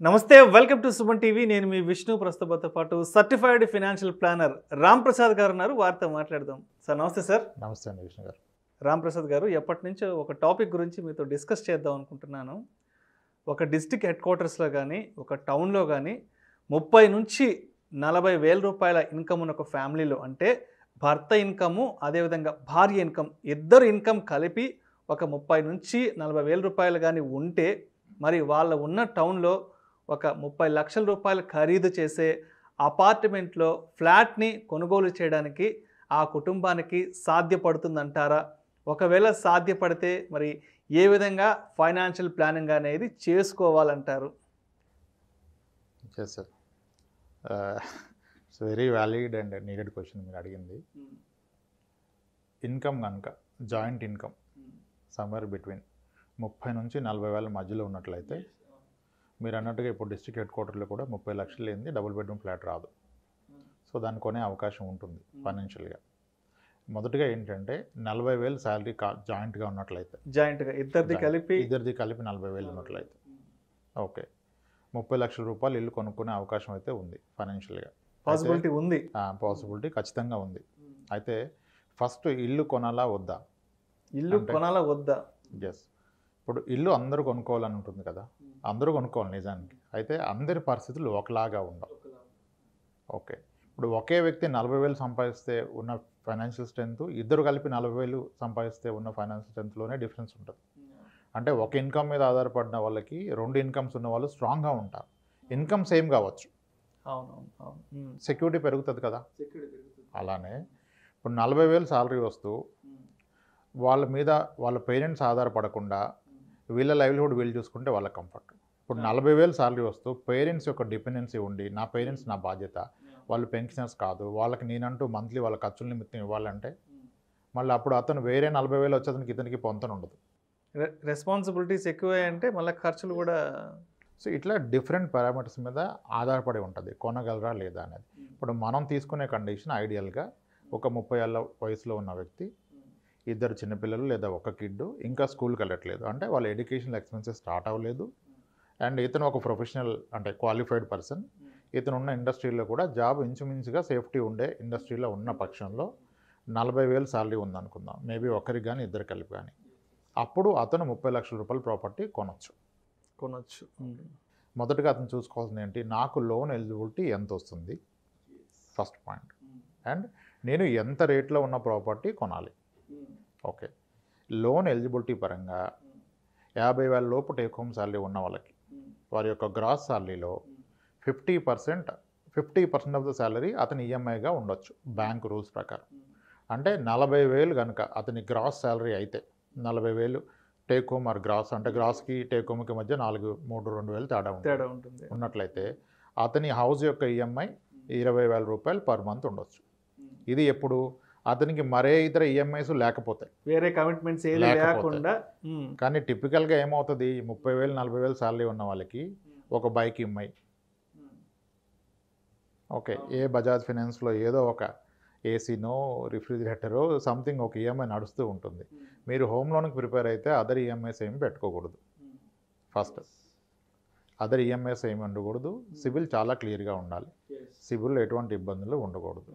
నమస్తే welcome to Suman TV నేను మీ విష్ణు ప్రస్తుతంతో పాటు certified financial planner Ram Prasad గారు ఉన్నారు వారితో మాట్లాడదాం సార్ నమస్తే సార్ నమస్తే అండి విష్ణు గారు రామ్ ప్రసాద్ గారు ఎప్పటి నుంచో ఒక టాపిక్ గురించి మీతో డిస్కస్ చేద్దాం అనుకుంటున్నాను ఒక డిస్ట్రిక్ట్ హెడ్ క్వార్టర్స్లో కానీ ఒక టౌన్లో కానీ 30 నుంచి 40 వేల రూపాయల ఇన్కమ్ ఉన్న ఒక ఫ్యామిలీలో అంటే భర్త ఇన్కము అదేవిధంగా భార్య ఇన్కమ్ ఇద్దరు ఇన్కమ్ కలిపి ఒక 30 నుంచి 40 వేల రూపాయలు కానీ ఉంటే మరి వాళ్ళ ఉన్న టౌన్లో ఒక 30 లక్షల రూపాయలు ఖరీదు చేసే అపార్ట్మెంట్లో ఫ్లాట్ని కొనుగోలు చేయడానికి ఆ కుటుంబానికి సాధ్యపడుతుందంటారా? ఒకవేళ సాధ్యపడితే మరి ఏ విధంగా ఫైనాన్షియల్ ప్లానింగ్ అనేది చేసుకోవాలంటారు? Sir it's very valid and needed question మీరు అడిగింది. ఇన్కమ్ కనుక జాయింట్ ఇన్కమ్ సమ్వేర్ బిట్వీన్ 30 నుంచి 40 వేల మధ్యలో ఉన్నట్లయితే మీరు అన్నట్టుగా ఇప్పుడు డిస్ట్రిక్ట్ హెడ్ క్వార్టర్లో కూడా 30 లక్షలు లేనిది డబుల్ బెడ్రూమ్ ఫ్లాట్ రాదు. సో దాన్ని కొనే అవకాశం ఉంటుంది ఫైనాన్షియల్గా. మొదటిగా ఏంటంటే 40,000 శాలరీ జాయింట్గా ఉన్నట్లయితే ఇద్దరిది కలిపి 40,000 ఉన్నట్లయితే ఓకే 30 లక్షల రూపాయలు ఇల్లు కొనుక్కునే అవకాశం అయితే ఉంది ఫైనాన్షియల్గా. పాసిబిలిటీ ఖచ్చితంగా ఉంది. అయితే ఫస్ట్ ఇల్లు కొనాలా వద్దా? ఎస్. ఇప్పుడు ఇల్లు అందరూ కొనుక్కోవాలని ఉంటుంది కదా, అందరూ కొనుక్కోవాలి నిజానికి. అయితే అందరి పరిస్థితులు ఒకలాగా ఉండవు. ఓకే, ఇప్పుడు ఒకే వ్యక్తి 40,000 సంపాదిస్తే ఉన్న ఫైనాన్షియల్ స్ట్రెంత్, ఇద్దరు కలిపి 40,000 సంపాదిస్తే ఉన్న ఫైనాన్షియల్ స్ట్రెంత్లోనే డిఫరెన్స్ ఉంటుంది. అంటే ఒక ఇన్కమ్ మీద ఆధారపడిన వాళ్ళకి 2 ఇన్కమ్స్ ఉన్న వాళ్ళు స్ట్రాంగ్గా ఉంటారు. ఇన్కమ్ సేమ్ కావచ్చు, సెక్యూరిటీ పెరుగుతుంది కదా. అలానే ఇప్పుడు 40,000 శాలరీ వస్తూ వాళ్ళ మీద వాళ్ళ పేరెంట్స్ ఆధారపడకుండా వీళ్ళ లైవ్లీహుడ్ వీళ్ళు చూసుకుంటే వాళ్ళ కంఫర్ట్. ఇప్పుడు 40,000 శాలరీ వస్తూ పేరెంట్స్ యొక్క డిపెండెన్సీ ఉండి నా పేరెంట్స్ నా బాధ్యత, వాళ్ళు పెన్షనర్స్ కాదు, వాళ్ళకి నేనంటూ మంత్లీ వాళ్ళ ఖర్చుల నిమిత్తం ఇవ్వాలంటే మళ్ళీ అప్పుడు అతను వేరే 40,000 వచ్చేదానికి ఇతనికి పొంతన ఉండదు. రెస్పాన్సిబిలిటీస్ ఎక్కువ అంటే మళ్ళీ ఖర్చులు కూడా. సో ఇట్లా డిఫరెంట్ పారామీటర్స్ మీద ఆధారపడి ఉంటుంది కొనగలరా లేదా అనేది. ఇప్పుడు మనం తీసుకునే కండిషన్ ఐడియల్గా ఒక 30 ఏళ్ళ వయసులో ఉన్న వ్యక్తి, ఇద్దరు చిన్నపిల్లలు లేదా ఒక కిడ్, ఇంకా స్కూల్కి వెళ్ళట్లేదు, అంటే వాళ్ళ ఎడ్యుకేషనల్ ఎక్స్పెన్సెస్ స్టార్ట్ అవ్వలేదు, అండ్ ఇతను ఒక ప్రొఫెషనల్ అంటే క్వాలిఫైడ్ పర్సన్, ఇతను ఉన్న ఇండస్ట్రీలో కూడా జాబ్ ఇంచుమించుగా సేఫ్టీ ఉండే ఇండస్ట్రీలో ఉన్న పక్షంలో 40,000 శాలరీ ఉందనుకుందాం, మేబీ ఒకరికి కానీ ఇద్దరు కలిపి కానీ, అప్పుడు అతను 30 లక్షల రూపాయల ప్రాపర్టీ కొనవచ్చు. మొదటగా అతను చూసుకోవాల్సింది ఏంటి, నాకు లోన్ ఎలిజిబిలిటీ ఎంత వస్తుంది ఫస్ట్ పాయింట్, అండ్ నేను ఎంత రేట్లో ఉన్న ప్రాపర్టీ కొనాలి. ఓకే, లోన్ ఎలిజిబిలిటీ పరంగా 50,000 లోపు టేక్ హోమ్ శాలరీ ఉన్న వాళ్ళకి వారి యొక్క గ్రాస్ శాలరీలో 50% ఆఫ్ ద శాలరీ అతని ఈఎంఐగా ఉండొచ్చు బ్యాంక్ రూల్స్ ప్రకారం. అంటే 40,000 కనుక అతని గ్రాస్ శాలరీ అయితే 40,000 టేక్ హోమ్ ఆర్ గ్రాస్, అంటే గ్రాస్కి టేక్ హోమ్కి మధ్య 2,000 తేడా ఉంటుంది ఉన్నట్లయితే అతని హౌస్ యొక్క ఈఎంఐ 20,000 రూపాయలు పర్ మంత్ ఉండొచ్చు. ఇది ఎప్పుడు అతనికి మరే ఇతర ఈఎంఐస్ లేకపోతాయి, వేరే కమిట్మెంట్స్ లేకుండా. కానీ టిపికల్గా ఏమవుతుంది, 30,000 40,000 శాలరీ ఉన్న వాళ్ళకి ఒక బైక్ ఈఎంఐ, ఓకే, ఏ బజాజ్ ఫైనాన్స్లో ఏదో ఒక ఏసీనో రిఫ్రిజిరేటరో సంథింగ్ ఒక ఈఎంఐ నడుస్తూ ఉంటుంది. మీరు హోమ్ లోన్కి ప్రిపేర్ అయితే అదర్ ఈఎంఐస్ ఏమి పెట్టుకోకూడదు. ఫస్ట్ అదర్ ఈఎంఐస్ ఏమి ఉండకూడదు. సిబిల్ చాలా క్లియర్గా ఉండాలి, సిబిల్ ఎటువంటి ఇబ్బందులు ఉండకూడదు.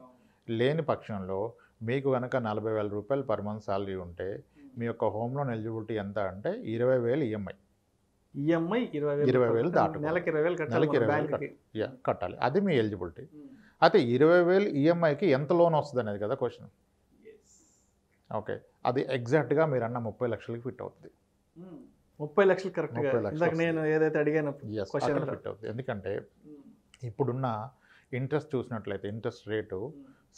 లేని పక్షంలో మీకు కనుక 40,000 రూపాయలు పర్ మంత్ శాలరీ ఉంటే మీ యొక్క హోమ్ లోన్ ఎలిజిబిలిటీ ఎంత అంటే 20,000 ఈఎంఐ 20,000 దాటు నెలకి 20,000 కట్టాలి. అది మీ ఎలిజిబిలిటీ. అయితే 20,000 ఈఎంఐకి ఎంత లోన్ వస్తుంది అనేది కదా క్వశ్చన్. ఓకే, అది ఎగ్జాక్ట్గా మీరు అన్న 30 లక్షలకి ఫిట్ అవుతుంది. 30 లక్షలు కరెక్ట్గా నేను ఏదైతే అడిగాను ఫిట్ అవుతుంది. ఎందుకంటే ఇప్పుడున్న ఇంట్రెస్ట్ చూసినట్లయితే ఇంట్రెస్ట్ రేటు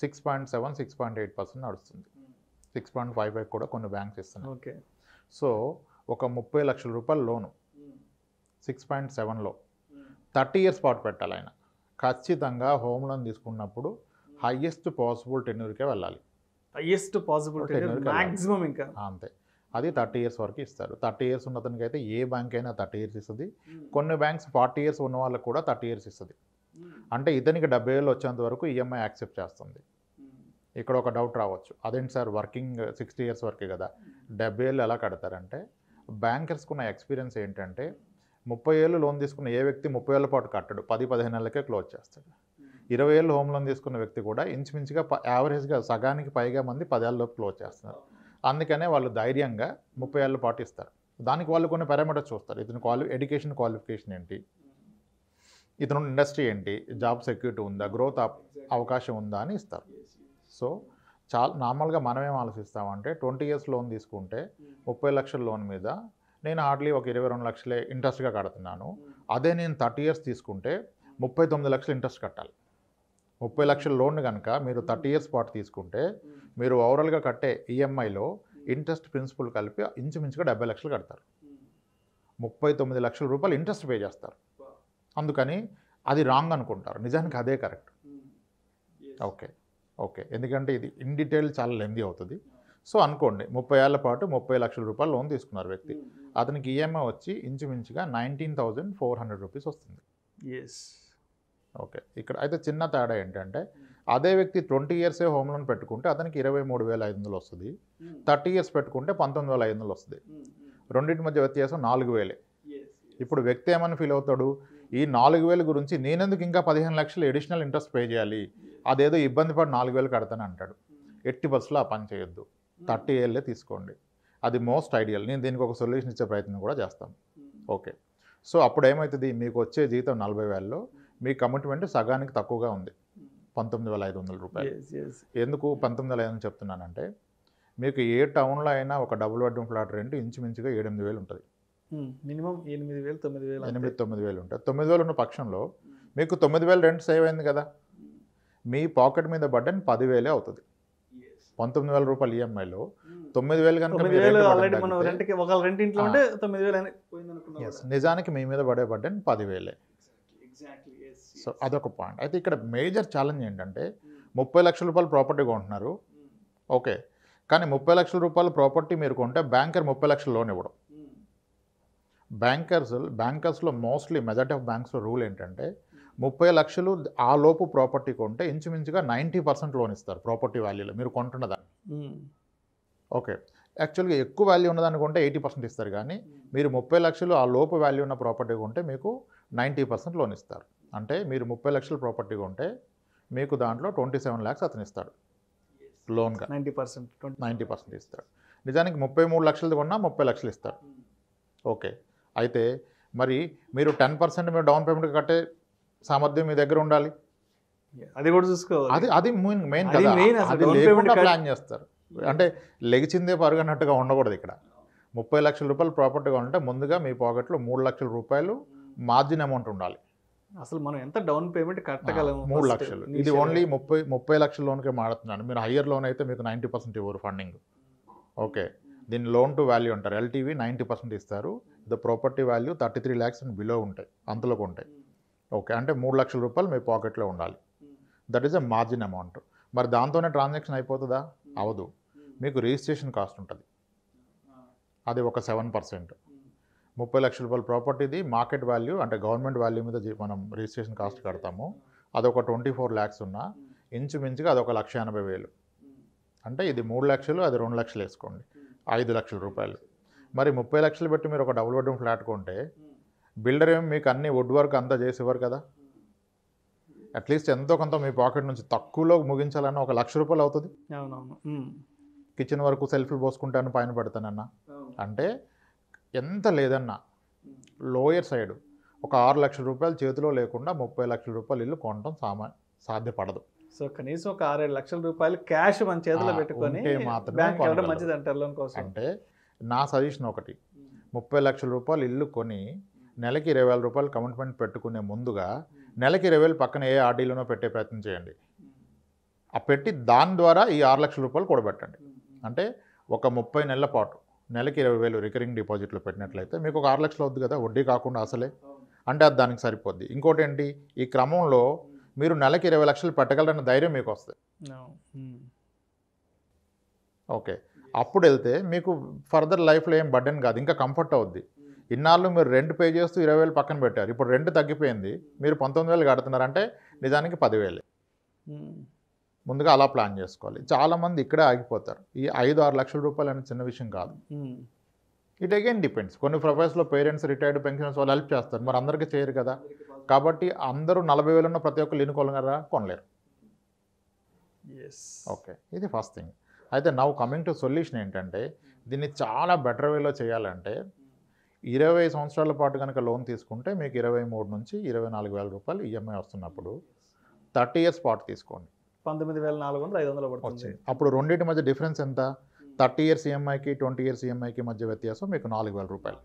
6.7 6.8% నడుస్తుంది. 6.55 కూడా కొన్ని బ్యాంక్స్ ఇస్తున్నాయి. ఓకే, సో ఒక 30 లక్షల రూపాయల లోను 6.7లో 30 ఇయర్స్ పాటు పెట్టాలి. ఆయన ఖచ్చితంగా హోమ్ లోన్ తీసుకున్నప్పుడు హైయెస్ట్ పాసిబుల్ టెన్యూర్కే వెళ్ళాలి. హైయెస్ట్ పాసిబుల్ మ్యాక్సిమం ఇంకా అంతే. అది 30 ఇయర్స్ వరకు ఇస్తారు. 30 ఇయర్స్ ఉన్న అతనికి అయితే ఏ బ్యాంక్ అయినా 30 ఇయర్స్ ఇస్తుంది. కొన్ని బ్యాంక్స్ 40 ఇయర్స్ ఉన్న వాళ్ళకి కూడా 30 ఇయర్స్ ఇస్తుంది. అంటే ఇతనికి 70,000 వచ్చేంత వరకు ఈఎంఐ యాక్సెప్ట్ చేస్తుంది. ఇక్కడ ఒక డౌట్ రావచ్చు, అదేంటి సార్ వర్కింగ్ 60 ఇయర్స్ వరకే కదా 70,000 ఎలా కడతారంటే, బ్యాంకర్స్కున్న ఎక్స్పీరియన్స్ ఏంటంటే 30 ఏళ్ళు లోన్ తీసుకున్న ఏ వ్యక్తి 30 ఏళ్ల పాటు కట్టడు, 10-15 నెలలకే క్లోజ్ చేస్తాడు. 20 ఏళ్ళు హోమ్ లోన్ తీసుకున్న వ్యక్తి కూడా ఇంచుమించుగా యావరేజ్గా సగానికి పైగా మంది 10 ఏళ్ళలోపు క్లోజ్ చేస్తున్నారు. అందుకనే వాళ్ళు ధైర్యంగా 30 ఏళ్ళ పాటు ఇస్తారు. దానికి వాళ్ళు కొన్ని పారామీటర్స్ చూస్తారు. ఇతను ఎడ్యుకేషన్ క్వాలిఫికేషన్ ఏంటి, ఇతను ఇండస్ట్రీ ఏంటి, జాబ్ సెక్యూరిటీ ఉందా, గ్రోత్ అవకాశం ఉందా అని ఇస్తారు. సో నార్మల్గా మనం ఏం ఆలోచిస్తామంటే 20 ఇయర్స్ లోన్ తీసుకుంటే 30 లక్షల లోన్ మీద నేను హార్డ్లీ ఒక 22 లక్షలే ఇంట్రెస్ట్గా కడుతున్నాను. అదే నేను 30 ఇయర్స్ తీసుకుంటే 39 లక్షలు ఇంట్రెస్ట్ కట్టాలి. 30 లక్షల లోన్ కనుక మీరు 30 ఇయర్స్ పాటు తీసుకుంటే మీరు ఓవరాల్గా కట్టే ఈఎంఐలో ఇంట్రెస్ట్ ప్రిన్సిపల్ కలిపి ఇంచుమించుగా 70 లక్షలు కడతారు. 39 లక్షల రూపాయలు ఇంట్రెస్ట్ పే చేస్తారు. అందుకని అది రాంగ్ అనుకుంటారు, నిజానికి అదే కరెక్ట్. ఓకే ఎందుకంటే ఇది ఇన్ డీటెయిల్ చాలా లెందీ అవుతుంది. సో అనుకోండి 30 ఏళ్ల పాటు 30 లక్షల రూపాయలు లోన్ తీసుకున్నారు వ్యక్తి. అతనికి ఈఎంఐ వచ్చి ఇంచుమించుగా 19,400 రూపీస్ వస్తుంది. ఓకే, ఇక్కడ అయితే చిన్న తేడా ఏంటంటే అదే వ్యక్తి 20 ఇయర్సే హోమ్ లోన్ పెట్టుకుంటే అతనికి 23,500 వస్తుంది. 30 ఇయర్స్ పెట్టుకుంటే 19,500 వస్తుంది. రెండింటి మధ్య వ్యత్యాసం 4,000. ఇప్పుడు వ్యక్తి ఏమని ఫీల్ అవుతాడు, ఈ 4,000 గురించి నేనెందుకు ఇంకా 15 లక్షలు అడిషనల్ ఇంట్రెస్ట్ పే చేయాలి, అదేదో ఇబ్బంది పడి 4,000 కడతాను అంటాడు. ఎట్టి బస్సులో ఆ పని చేయొద్దు, 30 ఏళ్ళే తీసుకోండి, అది మోస్ట్ ఐడియల్. నేను దీనికి ఒక సొల్యూషన్ ఇచ్చే ప్రయత్నం కూడా చేస్తాను. ఓకే, సో అప్పుడు ఏమవుతుంది, మీకు వచ్చే జీతం 40,000లో మీ కమిట్మెంట్ సగానికి తక్కువగా ఉంది, 19,500 రూపాయలు. ఎందుకు 19,500 చెప్తున్నానంటే మీకు ఏ టౌన్లో అయినా ఒక డబుల్ బెడ్రూమ్ ఫ్లాట్ రెంట్ ఇంచుమించుగా 7-8 ఉంటుంది. మినిమం 8,000-9,000 ఉంటుంది. 9,000 ఉన్న పక్షంలో మీకు 9,000 రెంట్ సేవ్ అయింది కదా, మీ పాకెట్ మీద బడ్డన్ 10,000 అవుతుంది. 19,000 రూపాయలు ఈఎంఐలో 9,000 కనుక నిజానికి మీ మీద పడే బడ్డన్ 10,000. సో అదొక పాయింట్. అయితే ఇక్కడ మేజర్ ఛాలెంజ్ ఏంటంటే 30 లక్షల రూపాయలు ప్రాపర్టీ కొంటున్నారు, ఓకే, కానీ 30 లక్షల రూపాయల ప్రాపర్టీ మీరు కొంటే బ్యాంకర్ 30 లక్షల లోన్ ఇవ్వడం. బ్యాంకర్స్లో మోస్ట్లీ మెజారిటీ ఆఫ్ బ్యాంక్స్లో రూల్ ఏంటంటే 30 లక్షలు ఆ లోపు ప్రాపర్టీ కొంటే ఇంచుమించుగా 90% లోన్ ఇస్తారు ప్రాపర్టీ వాల్యూలో మీరు కొంటున్నదాన్ని. ఓకే, యాక్చువల్గా ఎక్కువ వాల్యూ ఉన్నదాన్ని కొంటే 80% ఇస్తారు, కానీ మీరు 30 లక్షలు ఆ లోపు వాల్యూ ఉన్న ప్రాపర్టీ కొంటే మీకు 90% లోన్ ఇస్తారు. అంటే మీరు 30 లక్షల ప్రాపర్టీ కొంటే మీకు దాంట్లో 27 lakhs అతను ఇస్తాడు లోన్గా, 90% ఇస్తాడు. నిజానికి 33 లక్షలది కొన్నా 30 లక్షలు ఇస్తాడు. ఓకే, అయితే మరి మీరు 10% మీరు డౌన్ పేమెంట్ కట్టే సామర్థ్యం మీ దగ్గర ఉండాలి, అది కూడా చూసుకోవాలి. అది మెయిన్ కదా, అది లేకుండా ప్లాన్ చేస్తారు. అంటే లెగిచిందే పరుగన్నట్టుగా ఉండకూడదు. ఇక్కడ 30 లక్షల రూపాయలు ప్రాపర్టీ కావాలంటే ముందుగా మీ పాకెట్లో 3 లక్షల రూపాయలు మార్జిన్ అమౌంట్ ఉండాలి. అసలు మనం ఎంత డౌన్ పేమెంట్ కట్టగలము? 3 లక్షలు. ఇది ఓన్లీ 30 లక్షల లోన్కే మాడుతున్నాను. మీరు హయ్యర్ లోన్ అయితే మీకు 90% ఇవ్వరు ఫండింగ్. ఓకే, దీన్ని లోన్ టు వాల్యూ అంటారు. ఎల్టీవీ 90% ఇస్తారు. The property value 33 lakhs and below ఉంటాయి, అంతలోకి ఉంటాయి. ఓకే, అంటే 3 లక్షల రూపాయలు మీ పాకెట్లో ఉండాలి. That is a margin amount. మరి దాంతోనే ట్రాన్సాక్షన్ అయిపోతుందా? అవదు. మీకు రిజిస్ట్రేషన్ కాస్ట్ ఉంటుంది, అది ఒక 7%. 30 లక్షల రూపాయల ప్రాపర్టీది మార్కెట్ వాల్యూ అంటే గవర్నమెంట్ వాల్యూ మీద మనం రిజిస్ట్రేషన్ కాస్ట్ కడతాము. అదొక 24 lakhs ఉన్నా ఇంచుమించుగా అదొక 1,80,000. అంటే ఇది 3 లక్షలు, అది 2 లక్షలు వేసుకోండి, 5 లక్షల రూపాయలు. మరి 30 లక్షలు పెట్టి మీరు ఒక డబుల్ బెడ్రూమ్ ఫ్లాట్ కొంటే బిల్డర్ ఏమి మీకు అన్ని వుడ్ వర్క్ అంతా చేసేవారు కదా. అట్లీస్ట్ ఎంతో కొంత మీ పాకెట్ నుంచి తక్కువలో ముగించాలన్నా ఒక 1,00,000 రూపాయలు అవుతుంది. కిచెన్ వరకు సెల్ఫ్లు పోసుకుంటాను పైన పెడతానన్నా అంటే ఎంత లేదన్నా లోయర్ సైడ్ ఒక 6 లక్షల రూపాయలు చేతిలో లేకుండా 30 లక్షల రూపాయలు ఇల్లు కొనడం సాధ్యపడదు. సో కనీసం ఒక 6-7 లక్షల రూపాయలు క్యాష్ మన చేతిలో పెట్టుకొని మంచిది అంటారు లోన్ కోసం. అంటే నా సజెషన్ ఒకటి, 30 లక్షల రూపాయలు ఇల్లు కొని నెలకి 20,000 రూపాయలు కమిట్మెంట్ పెట్టుకునే ముందుగా నెలకి 20,000 పక్కన ఏ ఆర్డీలోనో పెట్టే ప్రయత్నం చేయండి. ఆ పెట్టి దాని ద్వారా ఈ 6 లక్షల రూపాయలు కూడబెట్టండి. అంటే ఒక 30 నెలల పాటు నెలకి 20,000 రికరింగ్ డిపాజిట్లో పెట్టినట్లయితే మీకు ఒక 6 లక్షలు అవుతుంది కదా, వడ్డీ కాకుండా అసలే. అంటే అది దానికి సరిపోద్ది. ఇంకోటి ఏంటి, ఈ క్రమంలో మీరు నెలకి 20 లక్షలు పెట్టగలరన్న ధైర్యం మీకు వస్తుంది. ఓకే, అప్పుడు వెళ్తే మీకు ఫర్దర్ లైఫ్లో ఏం బర్డెన్ కాదు, ఇంకా కంఫర్ట్ అవుద్ది. ఇన్నాళ్ళు మీరు రెంట్ పే చేస్తూ 20,000 పక్కన పెట్టారు, ఇప్పుడు రెంట్ తగ్గిపోయింది, మీరు 19,000 కడుతున్నారంటే నిజానికి 10,000. ముందుగా అలా ప్లాన్ చేసుకోవాలి. చాలామంది ఇక్కడే ఆగిపోతారు. ఈ 5-6 లక్షల రూపాయలు అనేది చిన్న విషయం కాదు. It again depends. కొన్ని ప్రొఫెషన్స్లో పేరెంట్స్, రిటైర్డ్ పెన్షనర్స్ వాళ్ళు హెల్ప్ చేస్తారు, మరి అందరికీ చేయరు కదా. కాబట్టి అందరూ 40,000 ఉన్న ప్రతి ఒక్కరు ఇల్లు కొనగలరా? కొనలేరు. ఓకే, ఇది ఫస్ట్ థింగ్. అయితే నౌ కమింగ్ టు సొల్యూషన్ ఏంటంటే, దీన్ని చాలా బెటర్ వేలో చేయాలంటే 20 సంవత్సరాల పాటు కనుక లోన్ తీసుకుంటే మీకు 23 నుంచి 24,000 రూపాయలు ఈఎంఐ వస్తున్నప్పుడు 30 ఇయర్స్ పాటు తీసుకోండి, 19,400 పడుతుంది. అప్పుడు రెండింటి మధ్య డిఫరెన్స్ ఎంత? 30 ఇయర్స్ ఈఎంఐకి 20 ఇయర్స్ ఈఎంఐకి మధ్య వ్యత్యాసం మీకు 4,000 రూపాయలు.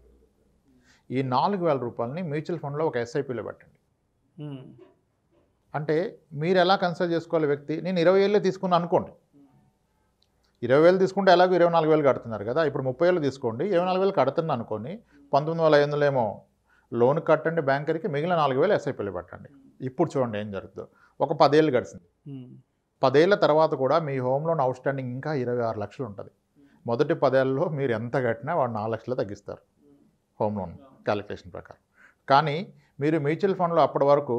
ఈ 4,000 రూపాయలని మ్యూచువల్ ఫండ్లో ఒక ఎస్ఐపిలో పెట్టండి. అంటే మీరు ఎలా కన్సిడర్ చేసుకోవాలి? వ్యక్తి నేను 20 ఏళ్ళు తీసుకున్నాను అనుకోండి, 20,000 తీసుకుంటే ఎలాగో 24,000 కడుతున్నారు కదా, ఇప్పుడు 30 ఏళ్ళు తీసుకోండి, 24,000 కడుతున్నాను అనుకోని 19,500 ఏమో లోన్ కట్టండి బ్యాంకర్కి, మిగిలిన 4,000 ఎస్ఐపిలో పెట్టండి. ఇప్పుడు చూడండి ఏం జరుగుతుందో. ఒక 10 ఏళ్ళు గడిచింది, 10 ఏళ్ళ తర్వాత కూడా మీ హోమ్ లోన్ అవుట్ స్టాండింగ్ ఇంకా 26 లక్షలు ఉంటుంది. మొదటి 10 ఏళ్ళలో మీరు ఎంత కట్టినా వాడు 4 లక్షలు తగ్గిస్తారు హోమ్ లోన్ క్యాలిక్యులేషన్ ప్రకారం. కానీ మీరు మ్యూచువల్ ఫండ్లో అప్పటి వరకు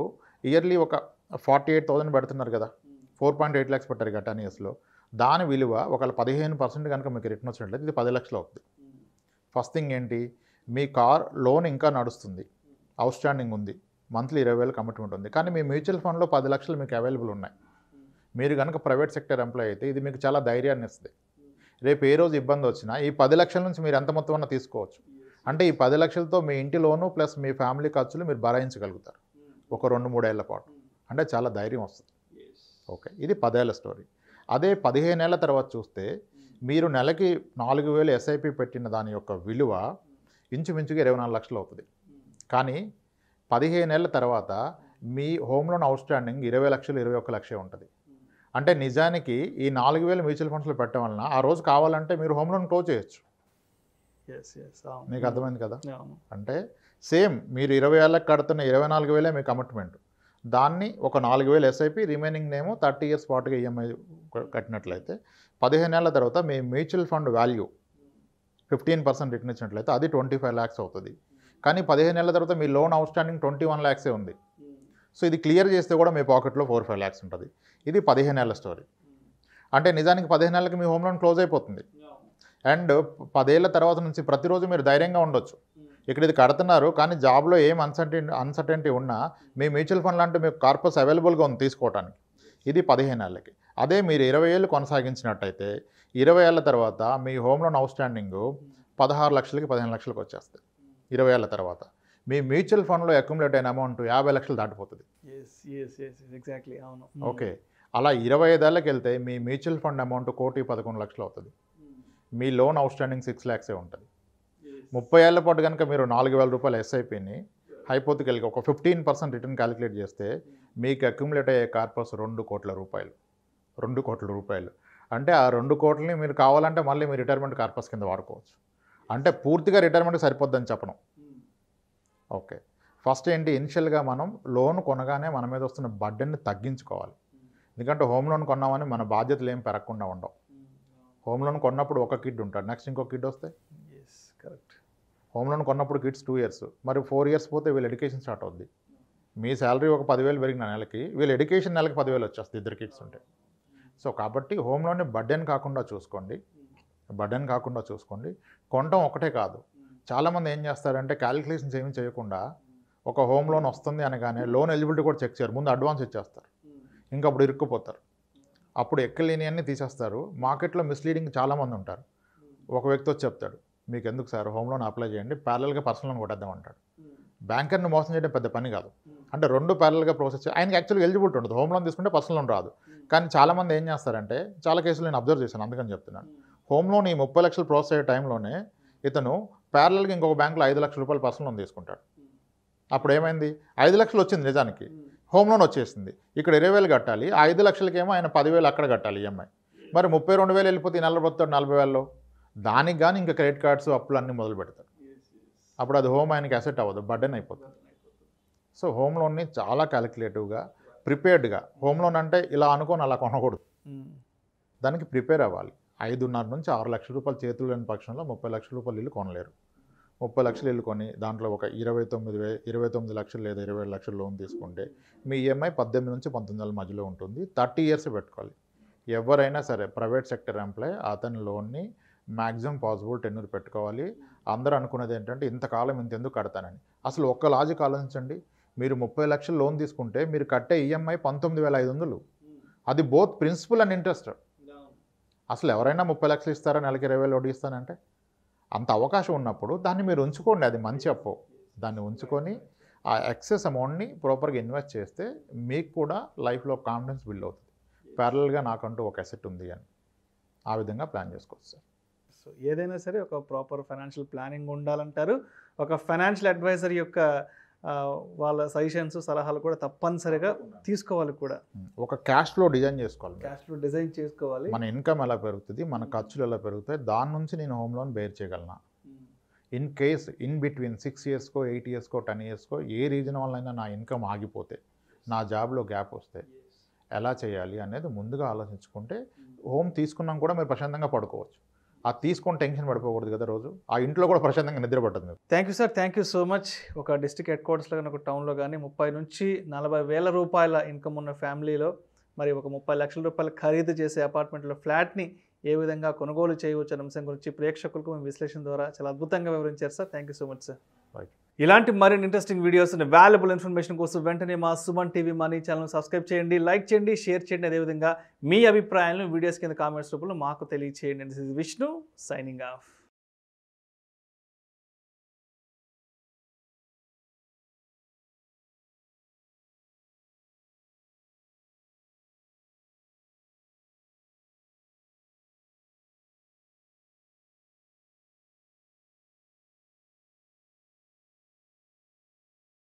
ఇయర్లీ ఒక 48,000 పెడుతున్నారు కదా, 4.8 lakhs పెట్టారు కదా 10 yearsలో. దాని విలువ ఒకవేళ 15% కనుక మీకు రిటర్న్ వచ్చినట్లయితే ఇది 10 లక్షలు అవుతుంది. ఫస్ట్ థింగ్ ఏంటి, మీ కార్ లోన్ ఇంకా నడుస్తుంది, అవుట్ స్టాండింగ్ ఉంది, మంత్లీ 20,000 కమిట్మెంట్ ఉంది, కానీ మీ మ్యూచువల్ ఫండ్లో 10 లక్షలు మీకు అవైలబుల్ ఉన్నాయి. మీరు కనుక ప్రైవేట్ సెక్టర్ ఎంప్లాయ్ అయితే ఇది మీకు చాలా ధైర్యాన్ని ఇస్తుంది. రేపు ఏ రోజు ఇబ్బంది వచ్చినా ఈ 10 లక్షల నుంచి మీరు ఎంత మొత్తం అన్నా తీసుకోవచ్చు. అంటే ఈ 10 లక్షలతో మీ ఇంటి లోను ప్లస్ మీ ఫ్యామిలీ ఖర్చులు మీరు భరాయించగలుగుతారు ఒక 2-3 ఏళ్ల పాటు. అంటే చాలా ధైర్యం వస్తుంది. ఓకే, ఇది 10 ఏళ్ల స్టోరీ. అదే 15 ఏళ్ల తర్వాత చూస్తే మీరు నెలకి 4,000 ఎస్ఐపి పెట్టిన దాని యొక్క విలువ ఇంచుమించుగా 24 లక్షలు అవుతుంది. కానీ 15 ఏళ్ల తర్వాత మీ హోమ్ లోన్ అవుట్ స్టాండింగ్ 20 లక్షలు 21 లక్షే ఉంటుంది. అంటే నిజానికి ఈ 4,000 మ్యూచువల్ ఫండ్స్లో పెట్టడం వలన ఆ రోజు కావాలంటే మీరు హోమ్ లోన్ క్లోజ్ చేయొచ్చు. మీకు అర్థమైంది కదా. అంటే సేమ్ మీరు 20 ఏళ్ళకి కడుతున్న 24,000 మీ కమిట్మెంట్, దాన్ని ఒక 4,000 ఎస్ఐపి, రిమైనింగ్ నేమో 30 ఇయర్స్ పాటుగా ఈఎంఐ కట్టినట్లయితే 15 ఏళ్ల తర్వాత మీ మ్యూచువల్ ఫండ్ వాల్యూ 15% రిటర్న్ ఇచ్చినట్లయితే అది 25 lakhs అవుతుంది. కానీ 15 ఏళ్ల తర్వాత మీ లోన్ అవుట్ స్టాండింగ్ 21 lakhs ఉంది. సో ఇది క్లియర్ చేస్తే కూడా మీ పాకెట్లో 4-5 lakhs ఉంటుంది. ఇది 15 ఏళ్ల స్టోరీ. అంటే నిజానికి 15 ఏళ్ళకి మీ హోమ్ లోన్ క్లోజ్ అయిపోతుంది. అండ్ 10 ఏళ్ల తర్వాత నుంచి ప్రతిరోజు మీరు ధైర్యంగా ఉండొచ్చు. ఇక్కడ ఇది కడుతున్నారు కానీ జాబ్లో ఏం అన్సర్టెనిటీ ఉన్నా మీ మ్యూచువల్ ఫండ్ లాంటి మీకు కార్పస్ అవైలబుల్గా ఉంది తీసుకోవడానికి. ఇది 15 ఏళ్ళకి. అదే మీరు 20 ఏళ్ళు కొనసాగించినట్టయితే 20 ఏళ్ల తర్వాత మీ హోమ్ లోన్ అవుట్ స్టాండింగ్ 16 లక్షలకి 15 లక్షలకు వచ్చేస్తుంది. 20 ఏళ్ల తర్వాత మీ మ్యూచువల్ ఫండ్లో అక్యుములేట్ అయిన అమౌంట్ 50 లక్షలు దాటిపోతుంది. ఓకే, అలా 25 ఏళ్ళకి వెళ్తే మీ మ్యూచువల్ ఫండ్ అమౌంట్ 1,11,00,000 అవుతుంది. మీ లోన్ అవుట్ స్టాండింగ్ 6 lakhs ఉంటుంది. 30 ఏళ్ల పాటు కనుక మీరు 4,000 రూపాయలు ఎస్ఐపిని హైపోతికల్గా ఒక 15% రిటర్న్ క్యాలిక్యులేట్ చేస్తే మీకు అక్యుములేట్ అయ్యే కార్పస్ 2 కోట్ల రూపాయలు. 2 కోట్ల రూపాయలు అంటే ఆ 2 కోట్లని మీరు కావాలంటే మళ్ళీ మీ రిటైర్మెంట్ కార్పస్ కింద వాడుకోవచ్చు. అంటే పూర్తిగా రిటైర్మెంట్కి సరిపోద్దని చెప్పను. ఓకే, ఫస్ట్ ఏంటి, ఇనిషియల్గా మనం లోన్ కొనగానే మన మీద వస్తున్న బర్డెన్ని తగ్గించుకోవాలి. ఎందుకంటే హోమ్ లోన్ కొన్నామని మన బాధ్యతలు ఏం పెరగకుండా ఉండవు. హోమ్ లోన్ కొన్నప్పుడు ఒక కిడ్ ఉంటాడు, నెక్స్ట్ ఇంకో కిడ్ వస్తే కరెక్ట్. హోమ్ లోన్ కొన్నప్పుడు కిడ్స్ 2 years, మరి 4 years పోతే వీళ్ళ ఎడ్యుకేషన్ స్టార్ట్ అవుద్ది. మీ శాలరీ ఒక 10,000 పెరిగిన నెలకి వీళ్ళ ఎడ్యుకేషన్ నెలకి 10,000 వచ్చేస్తుంది 2 kids ఉంటే. సో కాబట్టి హోమ్ లోన్ని బర్డెన్ కాకుండా చూసుకోండి. కొనటం ఒకటే కాదు, చాలామంది ఏం చేస్తారంటే క్యాలిక్యులేషన్స్ ఏమీ చేయకుండా ఒక హోమ్ లోన్ వస్తుంది అనగానే లోన్ ఎలిజిబిలిటీ కూడా చెక్ చేయరు, ముందు అడ్వాన్స్ ఇచ్చేస్తారు. ఇంకా అప్పుడు ఇరుక్కుపోతారు. అప్పుడు ఎక్కలేని అన్నీ తీసేస్తారు. మార్కెట్లో మిస్లీడింగ్ చాలామంది ఉంటారు. ఒక వ్యక్తి వచ్చి చెప్తాడు, మీకు ఎందుకు సార్ హోమ్ లోన్ అప్లై చేయండి, ప్యారల్గా పర్సనల్ లోన్ కొట్టేద్దాం అంటాడు. బ్యాంకర్ని మోసం చేయడం పెద్ద పని కాదు. అంటే 2 ప్యారల్గా ప్రాసెస్ ఆయనకి యాక్చువల్గా ఎలిజిబిలిటీ ఉంటుంది. హోమ్ లోన్ తీసుకుంటే పర్సనల్ లోన్ రాదు. కానీ చాలామంది ఏం చేస్తారంటే, చాలా కేసులు నేను అబ్జర్వ్ చేశాను, అందుకని చెప్తున్నాను. హోమ్ లోన్ ఈ 30 లక్షలు ప్రాసెస్ అయ్యే టైంలోనే ఇతను ప్యారల్గా ఇంకొక బ్యాంకులో 5 లక్షల రూపాయలు పర్సనల్ లోన్ తీసుకుంటాడు. అప్పుడు ఏమైంది, 5 లక్షలు వచ్చింది నిజానికి, హోమ్ లోన్ వచ్చేసింది. ఇక్కడ 20,000 కట్టాలి, ఆ 5 లక్షలకేమో ఆయన 10,000 అక్కడ కట్టాలి ఈఎంఐ. మరి 32,000 వెళ్ళిపోతే 40,000 దానికి కానీ ఇంకా క్రెడిట్ కార్డ్స్ అప్పులు అన్నీ మొదలు పెడతారు. అప్పుడు అది హోమ్ ఆయనకి అసెట్ అవ్వదు, బర్డెన్ అయిపోతుంది. సో హోమ్ లోన్ని చాలా క్యాలిక్యులేటివ్గా ప్రిపేర్డ్గా, హోమ్ లోన్ అంటే ఇలా అనుకోని అలా కొనకూడదు, దానికి ప్రిపేర్ అవ్వాలి. 5.5 నుంచి 6 లక్షల రూపాయలు చేతులు లేని పక్షంలో 30 లక్షల రూపాయలు ఇల్లు కొనలేరు. 30 లక్షలు ఇల్లు కొని దాంట్లో ఒక 29 లక్షలు లేదా 27 లక్షలు లోన్ తీసుకుంటే మీ ఈఎంఐ 18 నుంచి 19 మధ్యలో ఉంటుంది. 30 years పెట్టుకోవాలి. ఎవరైనా సరే ప్రైవేట్ సెక్టర్ ఎంప్లాయ్ అతని లోన్ని మ్యాక్సిమం పాసిబుల్ టెన్యూర్ పెట్టుకోవాలి. అందరూ అనుకునేది ఏంటంటే ఇంతకాలం ఇంతెందుకు కడతానని. అసలు ఒక్క లాజిక్ ఆలోచించండి. మీరు 30 లక్షలు లోన్ తీసుకుంటే మీరు కట్టే ఈఎంఐ 19,500. అది బోత్ ప్రిన్సిపల్ అండ్ ఇంట్రెస్ట్. అసలు ఎవరైనా 30 లక్షలు ఇస్తారా నెలకి 20,000 వడ్డీ ఇస్తానంటే? అంత అవకాశం ఉన్నప్పుడు దాన్ని మీరు ఉంచుకోండి. అది మంచి అప్పు. దాన్ని ఉంచుకొని ఆ ఎక్సెస్ అమౌంట్ని ప్రాపర్గా ఇన్వెస్ట్ చేస్తే మీకు కూడా లైఫ్లో కాన్ఫిడెన్స్ బిల్డ్ అవుతుంది. ప్యారలల్గా నాకంటూ ఒక అసెట్ ఉంది అని ఆ విధంగా ప్లాన్ చేసుకోవచ్చు సార్. సో ఏదైనా సరే ఒక ప్రాపర్ ఫైనాన్షియల్ ప్లానింగ్ ఉండాలంటారు. ఒక ఫైనాన్షియల్ అడ్వైజర్ యొక్క వాళ్ళ సజెషన్స్ సలహాలు కూడా తప్పనిసరిగా తీసుకోవాలి కూడా. ఒక క్యాష్ ఫ్లో డిజైన్ చేసుకోవాలి. క్యాష్ ఫ్లో డిజైన్ చేసుకోవాలి. మన ఇన్కమ్ ఎలా పెరుగుతుంది, మన ఖర్చులు ఎలా పెరుగుతాయి, దాని నుంచి నేను హోమ్ లోన్ బేర్ చేయగలనా. ఇన్ కేస్ ఇన్ బిట్వీన్ 6 ఇయర్స్కో 8 ఇయర్స్కో 10 ఇయర్స్కో ఏ రీజన్ వల్ల నా ఇన్కమ్ ఆగిపోతే, నా జాబ్లో గ్యాప్ వస్తే ఎలా చేయాలి అనేది ముందుగా ఆలోచించుకుంటే హోమ్ తీసుకున్నాం కూడా మీరు ప్రశాంతంగా పడుకోవచ్చు. ఆ తీసుకొని టెన్షన్ పడిపోకూడదు కదా రోజు. ఆ ఇంట్లో కూడా ప్రశాంతంగా నిద్ర పడుతుంది. Thank you sir, thank you so much. ఒక డిస్ట్రిక్ట్ హెడ్ క్వార్టర్స్లో కానీ ఒక టౌన్లో కానీ 30 నుంచి 40 వేల రూపాయల ఇన్కమ్ ఉన్న ఫ్యామిలీలో మరి ఒక 30 లక్షల రూపాయలు ఖరీదు చేసే అపార్ట్మెంట్లో ఫ్లాట్ని ఏ విధంగా కొనుగోలు చేయవచ్చు అనే అంశం గురించి ప్రేక్షకులకు మేము విశ్లేషణ ద్వారా చాలా అద్భుతంగా వివరించారు sir. Thank you so much sir. ఇలాంటి మరిన్ని ఇంట్రెస్టింగ్ వీడియోస్ వాల్యుబుల్ ఇన్ఫర్మేషన్ కోసం వెంటనే మా Suman TV money channel subscribe చేయండి, లైక్ చేయండి, షేర్ చేయండి. అదేవిధంగా మీ అభిప్రాయాలను వీడియోస్ కింద కామెంట్స్ రూపంలో మాకు తెలియచేయండి. This is Vishnu signing off.